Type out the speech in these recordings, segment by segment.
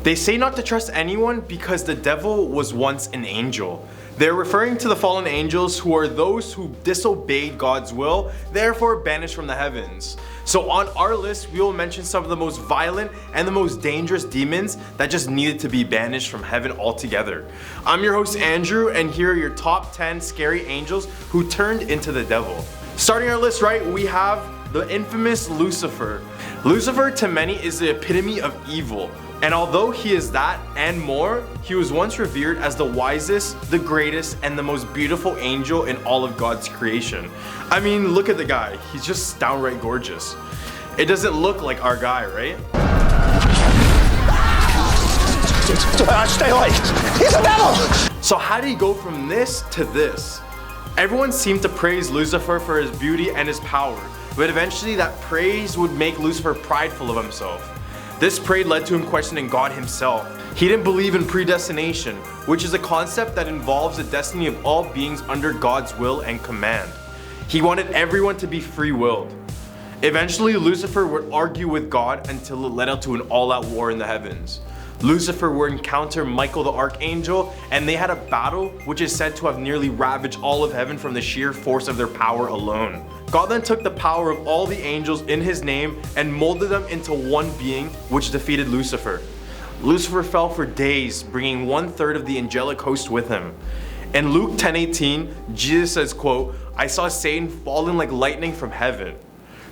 They say not to trust anyone because the devil was once an angel. They're referring to the fallen angels, who are those who disobeyed God's will, therefore banished from the heavens. So on our list, we will mention some of the most violent and the most dangerous demons that just needed to be banished from heaven altogether. I'm your host Andrew, and here are your top 10 scary angels who turned into the devil. Starting our list right, we have the infamous Lucifer. Lucifer to many is the epitome of evil. And although he is that and more, he was once revered as the wisest, the greatest, and the most beautiful angel in all of God's creation. I mean, look at the guy. He's just downright gorgeous. It doesn't look like our guy, right? Stay away! He's a devil! So how did he go from this to this? Everyone seemed to praise Lucifer for his beauty and his power, but eventually that praise would make Lucifer prideful of himself. This pride led to him questioning God himself. He didn't believe in predestination, which is a concept that involves the destiny of all beings under God's will and command. He wanted everyone to be free-willed. Eventually, Lucifer would argue with God until it led up to an all-out war in the heavens. Lucifer would encounter Michael the Archangel, and they had a battle which is said to have nearly ravaged all of heaven from the sheer force of their power alone. God then took the power of all the angels in his name and molded them into one being, which defeated Lucifer. Lucifer fell for days, bringing 1/3 of the angelic host with him. In Luke 10:18, Jesus says, quote, "I saw Satan falling like lightning from heaven."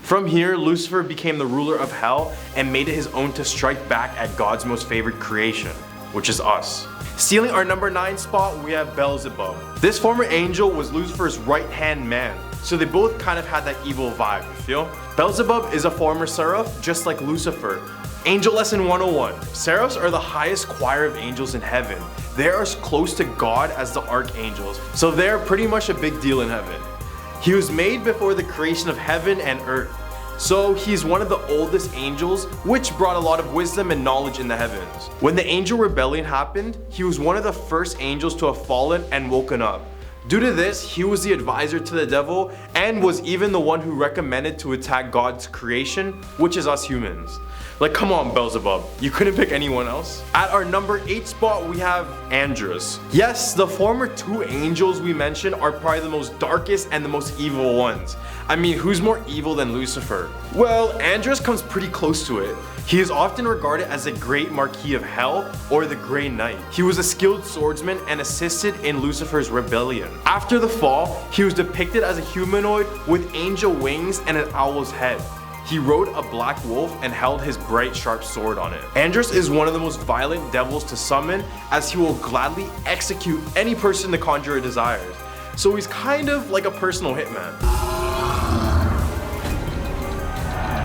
From here, Lucifer became the ruler of hell and made it his own to strike back at God's most favored creation, which is us. Stealing our number 9 spot, we have Beelzebub. This former angel was Lucifer's right-hand man, so they both kind of had that evil vibe, you feel? Beelzebub is a former seraph, just like Lucifer. Angel Lesson 101. Seraphs are the highest choir of angels in heaven. They are as close to God as the archangels, so they're pretty much a big deal in heaven. He was made before the creation of heaven and earth, so he's one of the oldest angels, which brought a lot of wisdom and knowledge in the heavens. When the angel rebellion happened, he was one of the first angels to have fallen and woken up. Due to this, he was the advisor to the devil and was even the one who recommended to attack God's creation, which is us humans. Like, come on, Beelzebub, you couldn't pick anyone else? At our number 8 spot, we have Andrus. Yes, the former 2 angels we mentioned are probably the most darkest and the most evil ones. I mean, who's more evil than Lucifer? Well, Andrus comes pretty close to it. He is often regarded as the great Marquis of Hell or the Grey Knight. He was a skilled swordsman and assisted in Lucifer's rebellion. After the fall, he was depicted as a humanoid with angel wings and an owl's head. He rode a black wolf and held his bright sharp sword on it. Andrus is one of the most violent devils to summon, as he will gladly execute any person the conjurer desires. So he's kind of like a personal hitman.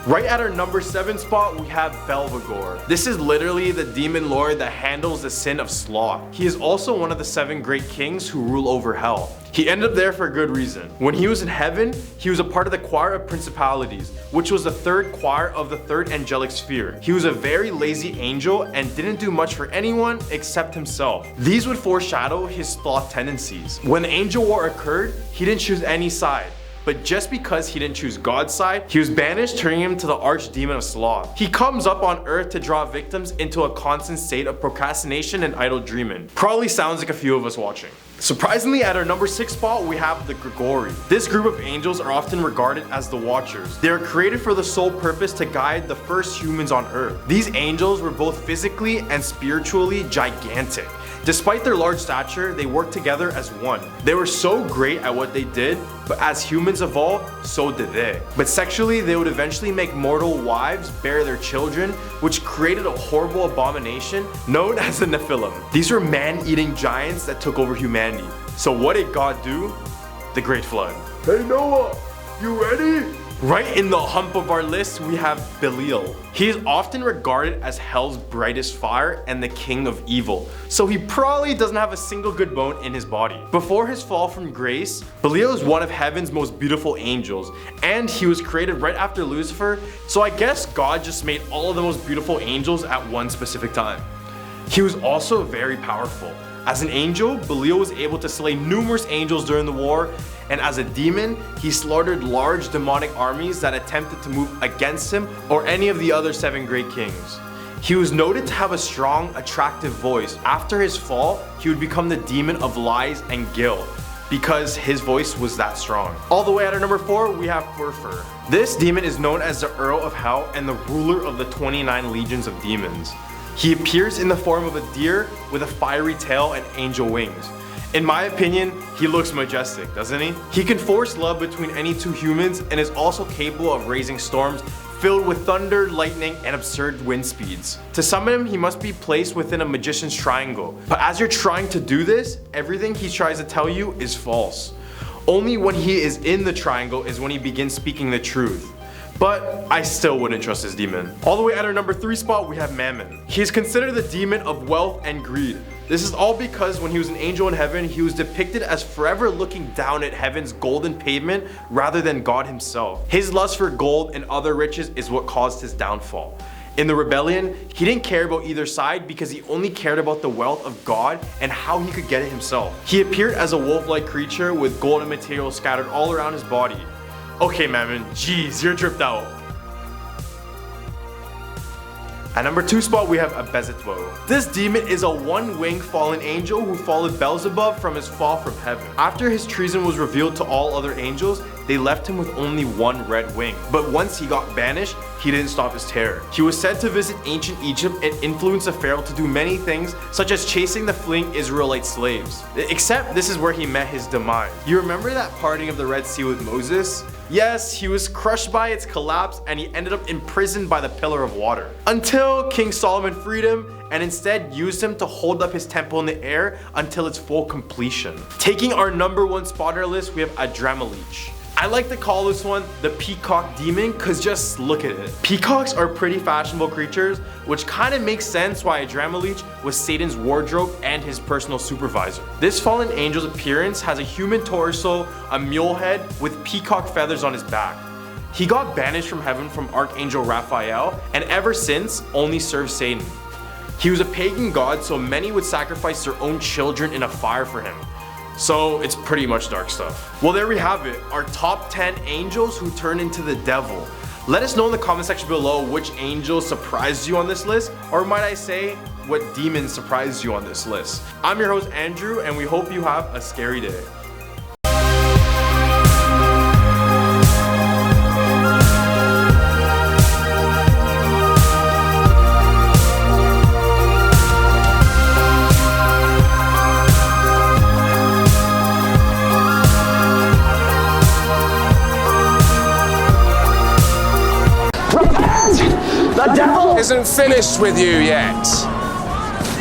Right at our number 7 spot, we have Belphegor. This is literally the demon lord that handles the sin of sloth. He is also one of the 7 great kings who rule over hell. He ended up there for a good reason. When he was in heaven, he was a part of the choir of principalities, which was the 3rd choir of the 3rd angelic sphere. He was a very lazy angel and didn't do much for anyone except himself. These would foreshadow his sloth tendencies. When the angel war occurred, he didn't choose any side. But just because he didn't choose God's side, he was banished, turning him to the archdemon of sloth. He comes up on earth to draw victims into a constant state of procrastination and idle dreaming. Probably sounds like a few of us watching. Surprisingly, at our number 6 spot, we have the Grigori. This group of angels are often regarded as the Watchers. They are created for the sole purpose to guide the first humans on earth. These angels were both physically and spiritually gigantic. Despite their large stature, they worked together as one. They were so great at what they did, but as humans evolved, so did they. But sexually, they would eventually make mortal wives bear their children, which created a horrible abomination known as the Nephilim. These were man-eating giants that took over humanity. So what did God do? The Great Flood. Hey Noah, you ready? Right in the hump of our list, we have Belial. He is often regarded as hell's brightest fire and the king of evil, so he probably doesn't have a single good bone in his body. Before his fall from grace, Belial is one of heaven's most beautiful angels, and he was created right after Lucifer, so I guess God just made all of the most beautiful angels at one specific time. He was also very powerful. As an angel, Belial was able to slay numerous angels during the war, and as a demon, he slaughtered large demonic armies that attempted to move against him or any of the other 7 great kings. He was noted to have a strong, attractive voice. After his fall, he would become the demon of lies and guilt, because his voice was that strong. All the way at our number 4, we have Clifford. This demon is known as the Earl of Hell and the ruler of the 29 legions of demons. He appears in the form of a deer with a fiery tail and angel wings. In my opinion, he looks majestic, doesn't he? He can force love between any two humans and is also capable of raising storms filled with thunder, lightning, and absurd wind speeds. To summon him, he must be placed within a magician's triangle. But as you're trying to do this, everything he tries to tell you is false. Only when he is in the triangle is when he begins speaking the truth. But I still wouldn't trust this demon. All the way at our number 3 spot, we have Mammon. He is considered the demon of wealth and greed. This is all because when he was an angel in heaven, he was depicted as forever looking down at heaven's golden pavement rather than God himself. His lust for gold and other riches is what caused his downfall. In the rebellion, he didn't care about either side because he only cared about the wealth of God and how he could get it himself. He appeared as a wolf-like creature with golden material scattered all around his body. Okay, Mammon, jeez, you're dripped out. At number 2 spot, we have Abezito. This demon is a one-winged fallen angel who followed Beelzebub from his fall from heaven. After his treason was revealed to all other angels, they left him with only one red wing. But once he got banished, he didn't stop his terror. He was said to visit ancient Egypt and influence the pharaoh to do many things, such as chasing the fleeing Israelite slaves. Except this is where he met his demise. You remember that parting of the Red Sea with Moses? Yes, he was crushed by its collapse and he ended up imprisoned by the pillar of water. Until King Solomon freed him and instead used him to hold up his temple in the air until its full completion. Taking our number 1 spot on our list, we have Adramaleech. I like to call this one the Peacock Demon because just look at it. Peacocks are pretty fashionable creatures, which kind of makes sense why Adramaleech was Satan's wardrobe and his personal supervisor. This fallen angel's appearance has a human torso, a mule head with peacock feathers on his back. He got banished from heaven from Archangel Raphael and ever since only serves Satan. He was a pagan god, so many would sacrifice their own children in a fire for him. So it's pretty much dark stuff. Well, there we have it, our top 10 angels who turn into the devil. Let us know in the comment section below which angel surprised you on this list, or might I say, what demon surprised you on this list. I'm your host Andrew, and we hope you have a scary day. The devil Isn't finished with you yet.